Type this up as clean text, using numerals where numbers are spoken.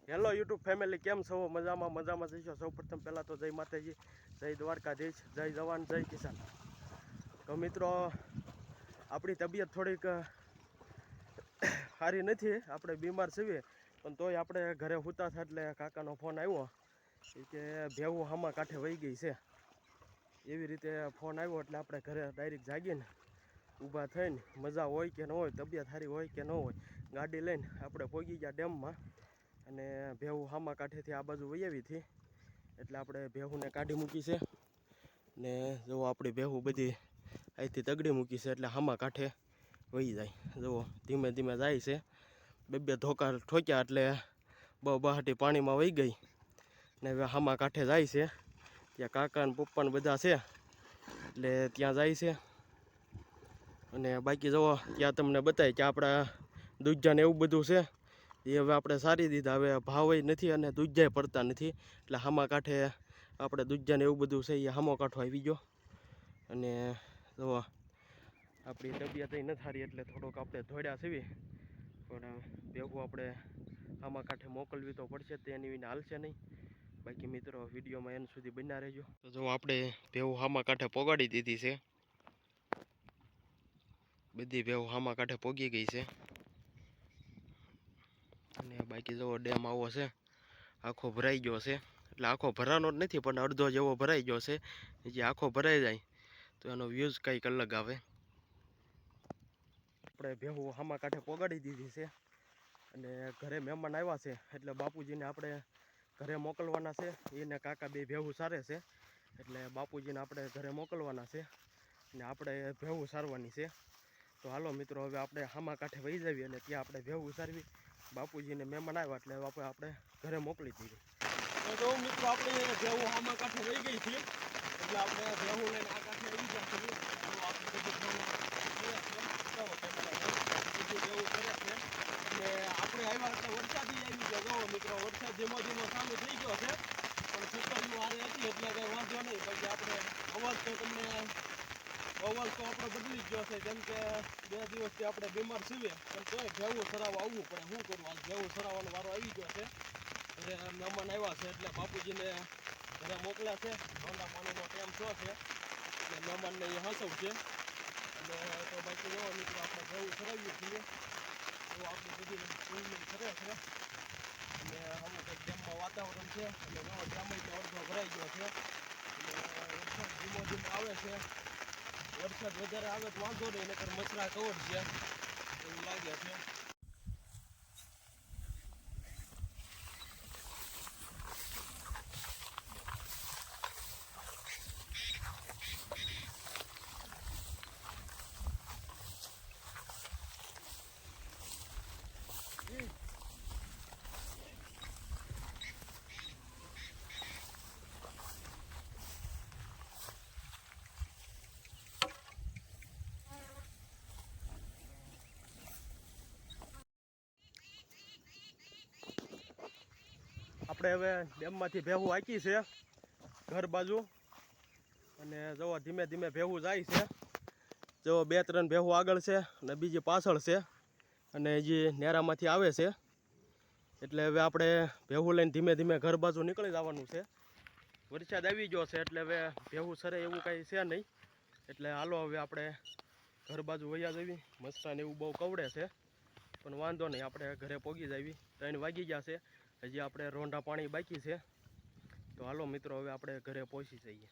Hello YouTube family, કેમ છો? મજામાં જઈશો. સૌ પ્રથમ પહેલાં તો જય માતાજી, જય દ્વારકાધીશ, જય જવાન, જય કિસાન. તો મિત્રો, આપણી તબિયત થોડીક સારી નથી, આપણે બીમાર છીએ, પણ તોય આપણે ઘરે સૂતા હતા એટલે કાકાનો ફોન આવ્યો કે ભેવું હામા કાંઠે વહી ગઈ છે. એવી રીતે ફોન આવ્યો એટલે આપણે ઘરે ડાયરેક્ટ જાગીને ઊભા થઈને, મજા હોય કે ન હોય, તબિયત સારી હોય કે ન હોય, ગાડી લઈને આપણે પહોંચી ગયા ડેમમાં. અને ભેવું હામા કાંઠેથી આ બાજુ વહી આવી હતી એટલે આપણે ભેહુને કાઢી મૂકી છે. ને જો આપણી ભેહું બધી અહીંથી તગડી મૂકી છે એટલે હામા કાંઠે વહી જાય. જુઓ ધીમે ધીમે જાય છે. બે ધોકા ઠોક્યા એટલે બહાટી પાણીમાં વહી ગઈ ને હવે હામા કાંઠે જાય છે. ત્યાં કાકા ને પપ્પા ને બધા છે એટલે ત્યાં જાય છે. અને બાકી જુઓ ત્યાં તમને બતાય કે આપણા દૂધજાને એવું બધું છે એ હવે આપણે સારી દીધા. હવે ભાવ નથી અને દૂધજાય પડતા નથી એટલે હામા કાંઠે આપણે દૂધજાને એવું બધું છે એ હામો કાંઠો આવી ગયો. અને જુઓ આપણી તબિયત નથી સારી એટલે થોડોક આપણે ધોડ્યા સીવી, પણ ભેગું આપણે હામા કાંઠે મોકલવી તો પડશે, તેની વિના હાલશે નહીં. બાકી મિત્રો વિડીયોમાં એન્ડ સુધી બન્યા રહેજો. તો જો આપણે ભેવું હામા કાંઠે પોગાડી દીધી છે. બધી ભેવું હામા કાંઠે પોગી ગઈ છે. અને બાકી જો ડેમ આવો છે, આખો ભરાઈ ગયો છે. એટલે આખો ભરાનો જ નથી પણ અડધો જેવો ભરાઈ ગયો છે. જે આખો ભરાઈ જાય તો એનો વ્યૂઝ કંઈક અલગ આવે. આપણે ભેહું હામા કાંઠે પોગાડી દીધી છે અને ઘરે મહેમાન આવ્યા છે એટલે બાપુજીને આપણે ઘરે મોકલવાના છે. એને કાકા બે ભેહું સારે છે એટલે બાપુજીને આપણે ઘરે મોકલવાના છે અને આપણે ભેહું સારવાની છે. તો હાલો મિત્રો, હવે આપણે હામા કાંઠે વહી જઈએ અને ત્યાં આપણે ભેહું સારવી. બાપુજીને મહેમાન આવ્યા એટલે આપણે ઘરે મોકલી દીધી. તો જો મિત્રો, આપણે ભેહું હામા કાંઠે વહી ગઈ હતી એટલે આપણે ભેહું લઈને આ કાંઠે આવી ગયા છીએ. આપણે બધું ભેહું કરે છે અને આપણે આવ્યા એટલે વરસાદી આવી ગયો. જો મિત્રો, વરસાદ ધીમો ધીમો ચાલુ થઈ ગયો છે પણ છૂટકની વારે હતી એટલે કંઈ વાંધો નહીં. પછી આપણે અવાજ તો આપણે બદલી જ ગયો છે, કેમ કે 2 દિવસથી આપણે બીમાર છીએ, પણ તોય ભેવું સરાવવા આવવું પડે. શું કરવું, આજ ભેવું સરાવવાનો વારો આવી ગયો છે. ઘરે મહેમાન આવ્યા છે એટલે બાપુજીને ઘરે મોકલ્યા છે. ઠંડા પાણીનો ટાઈમ થયો છે એટલે મહેમાનને એ હાંસવ છે. અને તો બાકી જોવો મિત્રો, આપણે ભેવું સરાવીએ છીએ તો આપણી બધી સ્વિમિંગ કરે છે. અને અમુક કંઈક ડેમમાં વાતાવરણ છે એટલે નવો ડેમ તો અડધો ભરાઈ ગયો છે. અને વરસાદ ધીમો ધીમો આવે છે. વરસાદ વધારે આવે તો વાંધો નહીં, નકર મચરા કવર છે એવું લાગે છે. આપણે હવે ડેમમાંથી ભેહું હાંકી છે ઘર બાજુ અને જુઓ ધીમે ધીમે ભેહું જાય છે. જો 2-3 ભેહું આગળ છે અને બીજી પાછળ છે અને જે નેરામાંથી આવે છે એટલે હવે આપણે ભેહું લઈને ધીમે ધીમે ઘર બાજુ નીકળી જવાનું છે. વરસાદ આવી ગયો છે એટલે હવે ભેહું સરે એવું કાંઈ છે નહીં એટલે હાલો હવે આપણે ઘર બાજુ વયા જવી. મસ્સાને એવું બહુ કવડે છે પણ વાંધો નહીં, આપણે ઘરે પહોંચી જવી. 3 વાગી ગયા છે, હજી આપણે રોંઢા પાણી બાકી છે. તો હાલો મિત્રો, હવે આપણે ઘરે પહોંચી જઈએ.